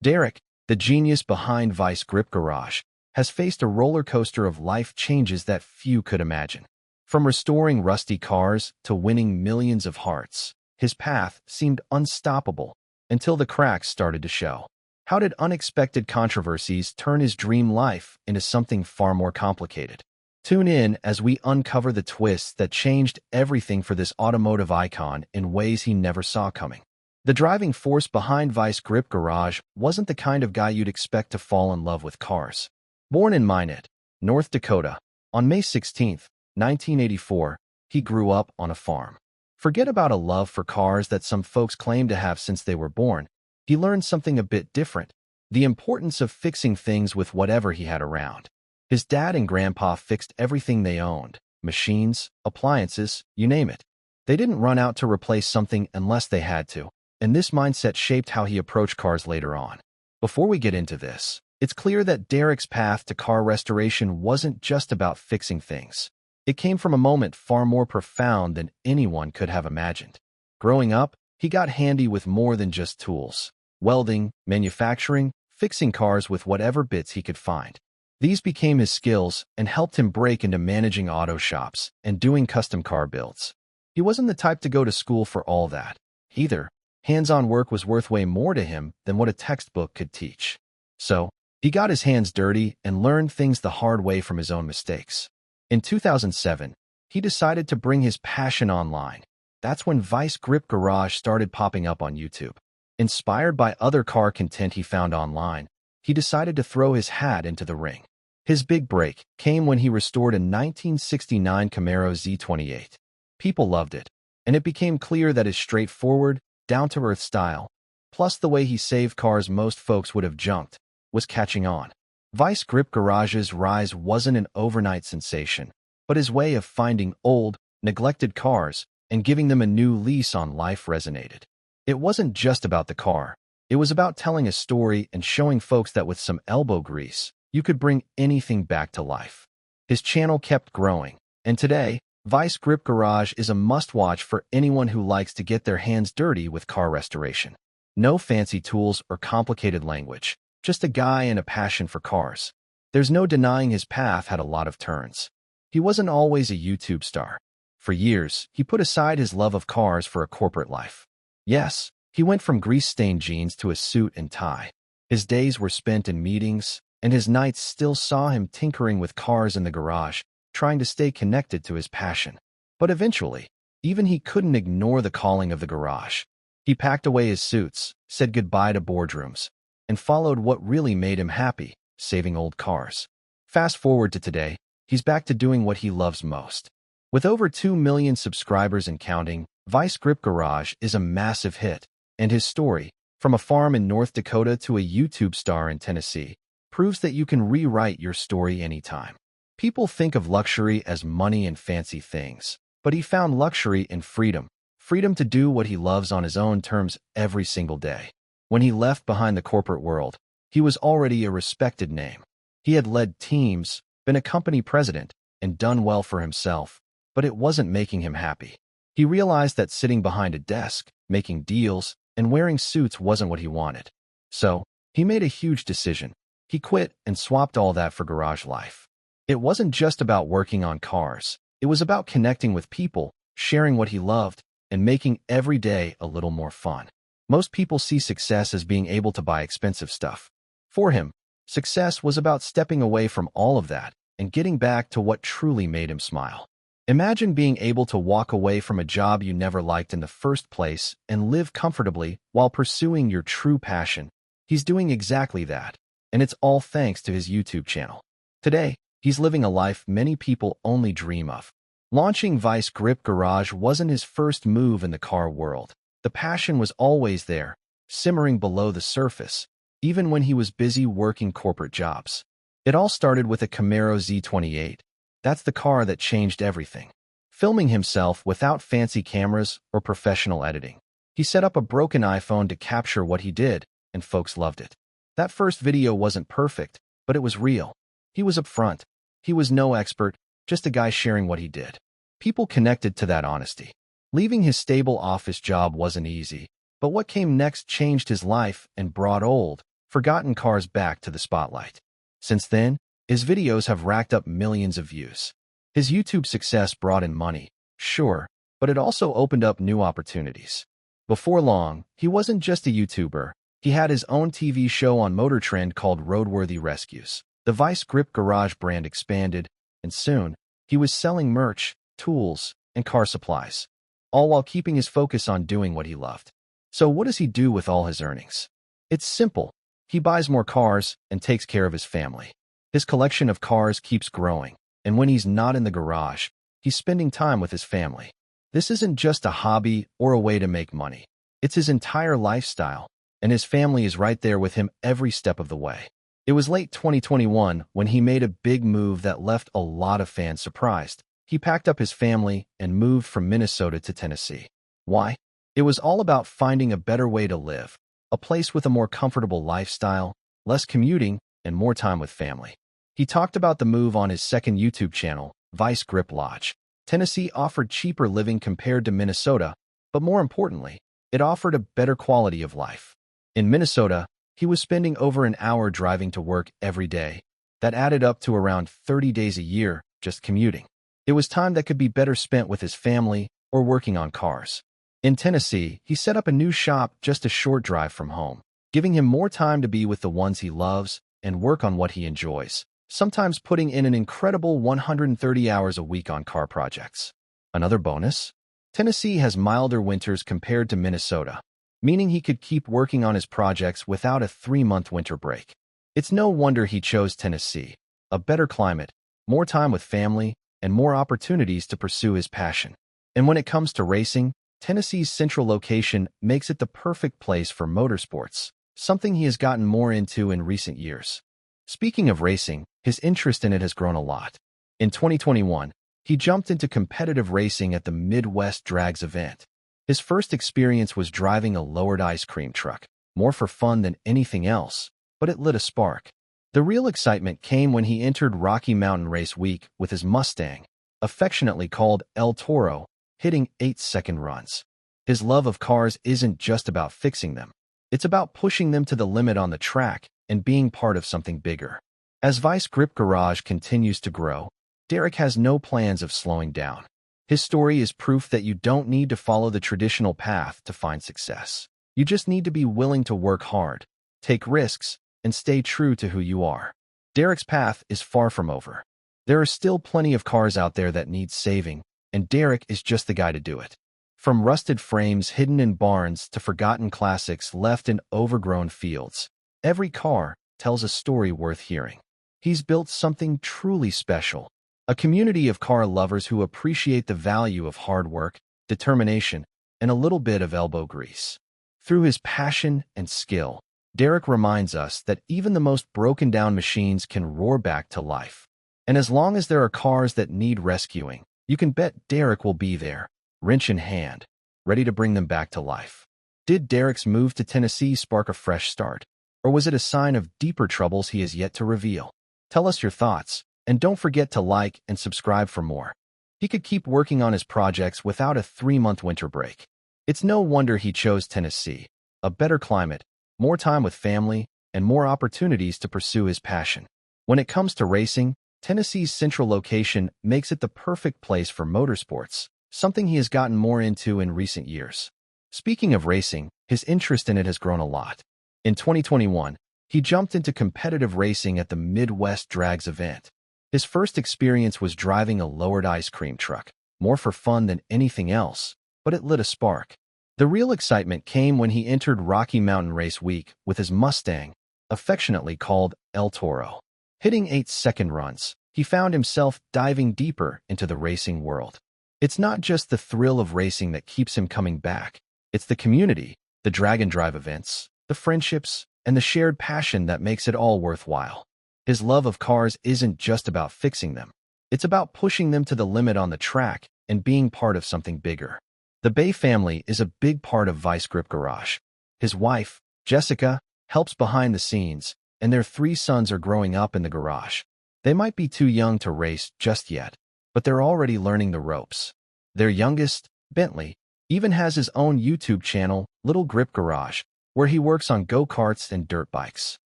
Derek, the genius behind Vice Grip Garage, has faced a roller coaster of life changes that few could imagine. From restoring rusty cars to winning millions of hearts, his path seemed unstoppable until the cracks started to show. How did unexpected controversies turn his dream life into something far more complicated? Tune in as we uncover the twists that changed everything for this automotive icon in ways he never saw coming. The driving force behind Vice Grip Garage wasn't the kind of guy you'd expect to fall in love with cars. Born in Minot, North Dakota, on May 16, 1984, he grew up on a farm. Forget about a love for cars that some folks claim to have since they were born. He learned something a bit different: the importance of fixing things with whatever he had around. His dad and grandpa fixed everything they owned: machines, appliances, you name it. They didn't run out to replace something unless they had to, and this mindset shaped how he approached cars later on. Before we get into this, it's clear that Derek's path to car restoration wasn't just about fixing things. It came from a moment far more profound than anyone could have imagined. Growing up, he got handy with more than just tools: welding, manufacturing, fixing cars with whatever bits he could find. These became his skills and helped him break into managing auto shops and doing custom car builds. He wasn't the type to go to school for all that, either. Hands-on work was worth way more to him than what a textbook could teach. So, he got his hands dirty and learned things the hard way from his own mistakes. In 2007, he decided to bring his passion online. That's when Vice Grip Garage started popping up on YouTube. Inspired by other car content he found online, he decided to throw his hat into the ring. His big break came when he restored a 1969 Camaro Z28. People loved it, and it became clear that his straightforward, down-to-earth style, plus the way he saved cars most folks would have junked, was catching on. Vice Grip Garage's rise wasn't an overnight sensation, but his way of finding old, neglected cars and giving them a new lease on life resonated. It wasn't just about the car. It was about telling a story and showing folks that with some elbow grease, you could bring anything back to life. His channel kept growing, and today, Vice Grip Garage is a must-watch for anyone who likes to get their hands dirty with car restoration. No fancy tools or complicated language, just a guy and a passion for cars. There's no denying his path had a lot of turns. He wasn't always a YouTube star. For years, he put aside his love of cars for a corporate life. Yes, he went from grease-stained jeans to a suit and tie. His days were spent in meetings, and his nights still saw him tinkering with cars in the garage, trying to stay connected to his passion. But eventually, even he couldn't ignore the calling of the garage. He packed away his suits, said goodbye to boardrooms, and followed what really made him happy: saving old cars. Fast forward to today, he's back to doing what he loves most. With over 2 million subscribers and counting, Vice Grip Garage is a massive hit, and his story, from a farm in North Dakota to a YouTube star in Tennessee, proves that you can rewrite your story anytime. People think of luxury as money and fancy things, but he found luxury in freedom to do what he loves on his own terms every single day. When he left behind the corporate world, he was already a respected name. He had led teams, been a company president, and done well for himself, but it wasn't making him happy. He realized that sitting behind a desk, making deals, and wearing suits wasn't what he wanted. So, he made a huge decision. He quit and swapped all that for garage life. It wasn't just about working on cars. It was about connecting with people, sharing what he loved, and making every day a little more fun. Most people see success as being able to buy expensive stuff. For him, success was about stepping away from all of that and getting back to what truly made him smile. Imagine being able to walk away from a job you never liked in the first place and live comfortably while pursuing your true passion. He's doing exactly that, and it's all thanks to his YouTube channel. Today, he's living a life many people only dream of. Launching Vice Grip Garage wasn't his first move in the car world. The passion was always there, simmering below the surface, even when he was busy working corporate jobs. It all started with a Camaro Z28. That's the car that changed everything. Filming himself without fancy cameras or professional editing. He set up a broken iPhone to capture what he did, and folks loved it. That first video wasn't perfect, but it was real. He was upfront. He was no expert, just a guy sharing what he did. People connected to that honesty. Leaving his stable office job wasn't easy, but what came next changed his life and brought old, forgotten cars back to the spotlight. Since then, his videos have racked up millions of views. His YouTube success brought in money, sure, but it also opened up new opportunities. Before long, he wasn't just a YouTuber. He had his own TV show on Motor Trend called Roadworthy Rescues. The Vice Grip Garage brand expanded, and soon, he was selling merch, tools, and car supplies, all while keeping his focus on doing what he loved. So what does he do with all his earnings? It's simple. He buys more cars and takes care of his family. His collection of cars keeps growing, and when he's not in the garage, he's spending time with his family. This isn't just a hobby or a way to make money. It's his entire lifestyle, and his family is right there with him every step of the way. It was late 2021 when he made a big move that left a lot of fans surprised. He packed up his family and moved from Minnesota to Tennessee. Why? It was all about finding a better way to live, a place with a more comfortable lifestyle, less commuting, and more time with family. He talked about the move on his second YouTube channel, Vice Grip Lodge. Tennessee offered cheaper living compared to Minnesota, but more importantly, it offered a better quality of life. In Minnesota, he was spending over an hour driving to work every day. That added up to around 30 days a year just commuting. It was time that could be better spent with his family or working on cars. In Tennessee, he set up a new shop just a short drive from home, giving him more time to be with the ones he loves and work on what he enjoys, sometimes putting in an incredible 130 hours a week on car projects. Another bonus? Tennessee has milder winters compared to Minnesota, meaning he could keep working on his projects without a 3-month winter break. It's no wonder he chose Tennessee, a better climate, more time with family, and more opportunities to pursue his passion. And when it comes to racing, Tennessee's central location makes it the perfect place for motorsports, something he has gotten more into in recent years. Speaking of racing, his interest in it has grown a lot. In 2021, he jumped into competitive racing at the Midwest Drags event. His first experience was driving a lowered ice cream truck, more for fun than anything else, but it lit a spark. The real excitement came when he entered Rocky Mountain Race Week with his Mustang, affectionately called El Toro, hitting 8-second runs. His love of cars isn't just about fixing them. It's about pushing them to the limit on the track and being part of something bigger. As Vice Grip Garage continues to grow, Derek has no plans of slowing down. His story is proof that you don't need to follow the traditional path to find success. You just need to be willing to work hard, take risks, and stay true to who you are. Derek's path is far from over. There are still plenty of cars out there that need saving, and Derek is just the guy to do it. From rusted frames hidden in barns to forgotten classics left in overgrown fields, every car tells a story worth hearing. He's built something truly special, a community of car lovers who appreciate the value of hard work, determination, and a little bit of elbow grease. Through his passion and skill, Derek reminds us that even the most broken-down machines can roar back to life. And as long as there are cars that need rescuing, you can bet Derek will be there, wrench in hand, ready to bring them back to life. Did Derek's move to Tennessee spark a fresh start, or was it a sign of deeper troubles he has yet to reveal? Tell us your thoughts, and don't forget to like and subscribe for more. He could keep working on his projects without a 3-month winter break. It's no wonder he chose Tennessee, a better climate, more time with family, and more opportunities to pursue his passion. When it comes to racing, Tennessee's central location makes it the perfect place for motorsports, something he has gotten more into in recent years. Speaking of racing, his interest in it has grown a lot. In 2021, he jumped into competitive racing at the Midwest Drags event. His first experience was driving a lowered ice cream truck, more for fun than anything else, but it lit a spark. The real excitement came when he entered Rocky Mountain Race Week with his Mustang, affectionately called El Toro. Hitting 8-second runs, he found himself diving deeper into the racing world. It's not just the thrill of racing that keeps him coming back. It's the community, the drag and drive events, the friendships, and the shared passion that makes it all worthwhile. His love of cars isn't just about fixing them. It's about pushing them to the limit on the track and being part of something bigger. The Bay family is a big part of Vice Grip Garage. His wife, Jessica, helps behind the scenes, and their 3 sons are growing up in the garage. They might be too young to race just yet, but they're already learning the ropes. Their youngest, Bentley, even has his own YouTube channel, Little Grip Garage, where he works on go-karts and dirt bikes.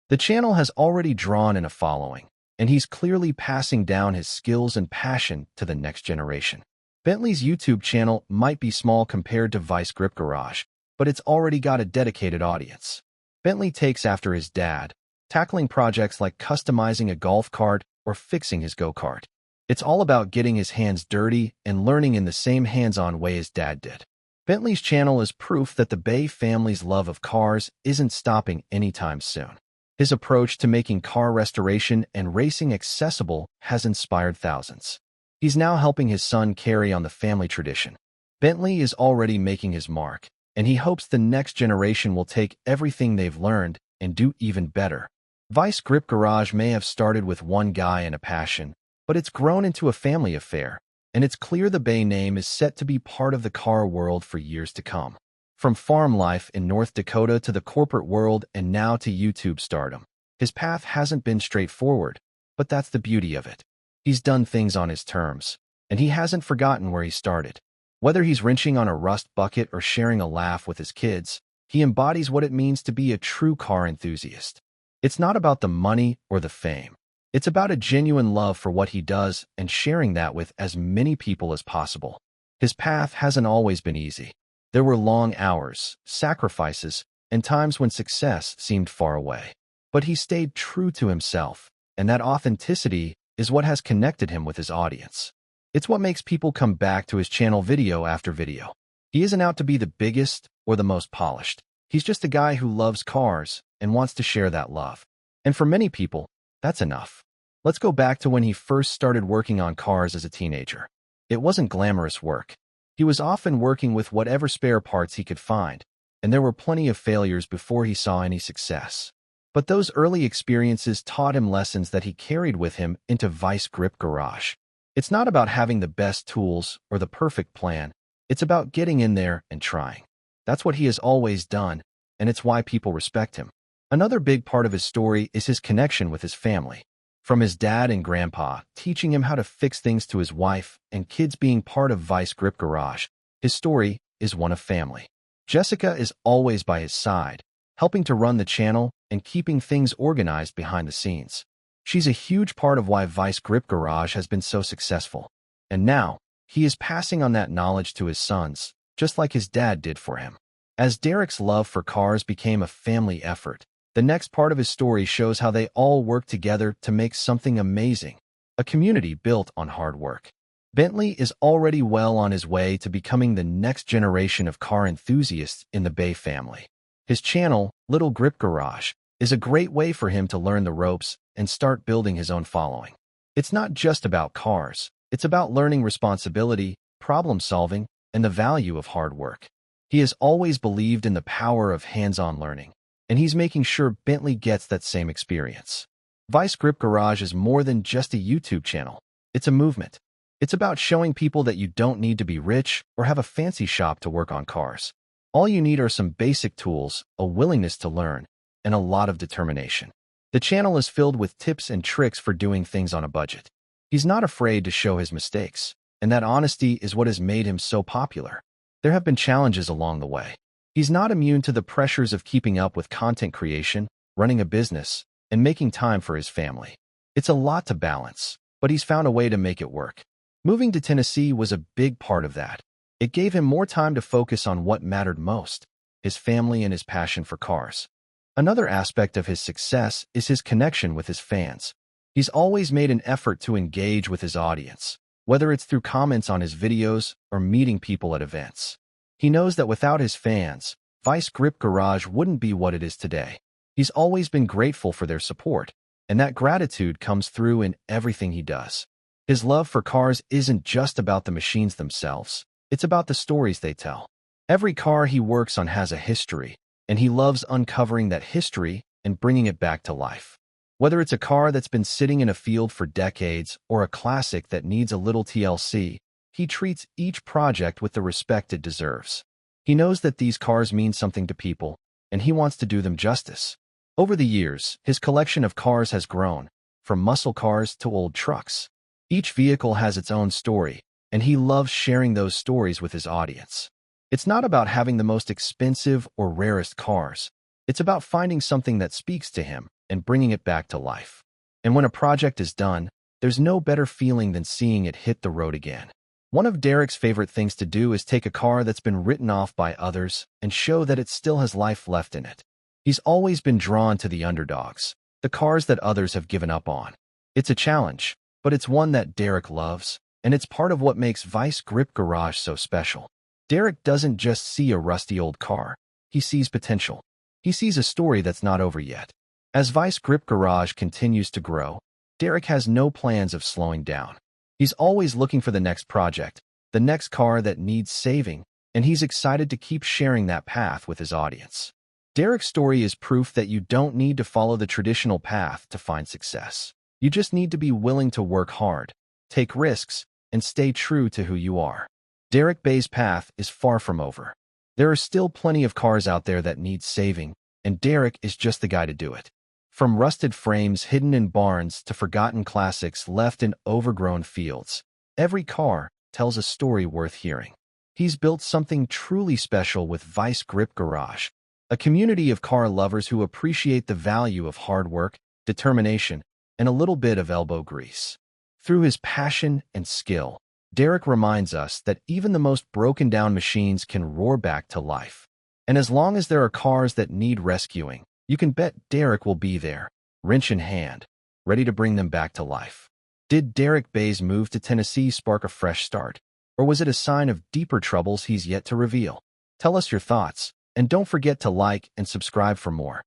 The channel has already drawn in a following, and he's clearly passing down his skills and passion to the next generation. Bentley's YouTube channel might be small compared to Vice Grip Garage, but it's already got a dedicated audience. Bentley takes after his dad, tackling projects like customizing a golf cart or fixing his go-kart. It's all about getting his hands dirty and learning in the same hands-on way his dad did. Bentley's channel is proof that the Bay family's love of cars isn't stopping anytime soon. His approach to making car restoration and racing accessible has inspired thousands. He's now helping his son carry on the family tradition. Bentley is already making his mark, and he hopes the next generation will take everything they've learned and do even better. Vice Grip Garage may have started with one guy and a passion, but it's grown into a family affair, and it's clear the Bay name is set to be part of the car world for years to come. From farm life in North Dakota to the corporate world and now to YouTube stardom, his path hasn't been straightforward, but that's the beauty of it. He's done things on his terms, and he hasn't forgotten where he started. Whether he's wrenching on a rust bucket or sharing a laugh with his kids, he embodies what it means to be a true car enthusiast. It's not about the money or the fame. It's about a genuine love for what he does and sharing that with as many people as possible. His path hasn't always been easy. There were long hours, sacrifices, and times when success seemed far away. But he stayed true to himself, and that authenticity is what has connected him with his audience. It's what makes people come back to his channel video after video. He isn't out to be the biggest or the most polished. He's just a guy who loves cars and wants to share that love. And for many people, that's enough. Let's go back to when he first started working on cars as a teenager. It wasn't glamorous work. He was often working with whatever spare parts he could find, and there were plenty of failures before he saw any success. But those early experiences taught him lessons that he carried with him into Vice Grip Garage. It's not about having the best tools or the perfect plan. It's about getting in there and trying. That's what he has always done, and it's why people respect him. Another big part of his story is his connection with his family. From his dad and grandpa teaching him how to fix things to his wife and kids being part of Vice Grip Garage, his story is one of family. Jessica is always by his side, helping to run the channel and keeping things organized behind the scenes. She's a huge part of why Vice Grip Garage has been so successful. And now, he is passing on that knowledge to his sons, just like his dad did for him. As Derek's love for cars became a family effort, the next part of his story shows how they all work together to make something amazing, a community built on hard work. Bentley is already well on his way to becoming the next generation of car enthusiasts in the Bay family. His channel, Little Grip Garage, is a great way for him to learn the ropes and start building his own following. It's not just about cars. It's about learning responsibility, problem solving, and the value of hard work. He has always believed in the power of hands-on learning, and he's making sure Bentley gets that same experience. Vice Grip Garage is more than just a YouTube channel. It's a movement. It's about showing people that you don't need to be rich or have a fancy shop to work on cars. All you need are some basic tools, a willingness to learn, and a lot of determination. The channel is filled with tips and tricks for doing things on a budget. He's not afraid to show his mistakes, and that honesty is what has made him so popular. There have been challenges along the way. He's not immune to the pressures of keeping up with content creation, running a business, and making time for his family. It's a lot to balance, but he's found a way to make it work. Moving to Tennessee was a big part of that. It gave him more time to focus on what mattered most, his family and his passion for cars. Another aspect of his success is his connection with his fans. He's always made an effort to engage with his audience, whether it's through comments on his videos or meeting people at events. He knows that without his fans, Vice Grip Garage wouldn't be what it is today. He's always been grateful for their support, and that gratitude comes through in everything he does. His love for cars isn't just about the machines themselves. It's about the stories they tell. Every car he works on has a history, and he loves uncovering that history and bringing it back to life. Whether it's a car that's been sitting in a field for decades or a classic that needs a little TLC, he treats each project with the respect it deserves. He knows that these cars mean something to people, and he wants to do them justice. Over the years, his collection of cars has grown, from muscle cars to old trucks. Each vehicle has its own story, and he loves sharing those stories with his audience. It's not about having the most expensive or rarest cars. It's about finding something that speaks to him and bringing it back to life. And when a project is done, there's no better feeling than seeing it hit the road again. One of Derek's favorite things to do is take a car that's been written off by others and show that it still has life left in it. He's always been drawn to the underdogs, the cars that others have given up on. It's a challenge, but it's one that Derek loves, and it's part of what makes Vice Grip Garage so special. Derek doesn't just see a rusty old car. He sees potential. He sees a story that's not over yet. As Vice Grip Garage continues to grow, Derek has no plans of slowing down. He's always looking for the next project, the next car that needs saving, and he's excited to keep sharing that path with his audience. Derek's story is proof that you don't need to follow the traditional path to find success. You just need to be willing to work hard, take risks, and stay true to who you are. Derek Bay's path is far from over. There are still plenty of cars out there that need saving, and Derek is just the guy to do it. From rusted frames hidden in barns to forgotten classics left in overgrown fields, every car tells a story worth hearing. He's built something truly special with Vice Grip Garage, a community of car lovers who appreciate the value of hard work, determination, and a little bit of elbow grease. Through his passion and skill, Derek reminds us that even the most broken-down machines can roar back to life. And as long as there are cars that need rescuing, you can bet Derek will be there, wrench in hand, ready to bring them back to life. Did Derek Bay's move to Tennessee spark a fresh start, or was it a sign of deeper troubles he's yet to reveal? Tell us your thoughts, and don't forget to like and subscribe for more.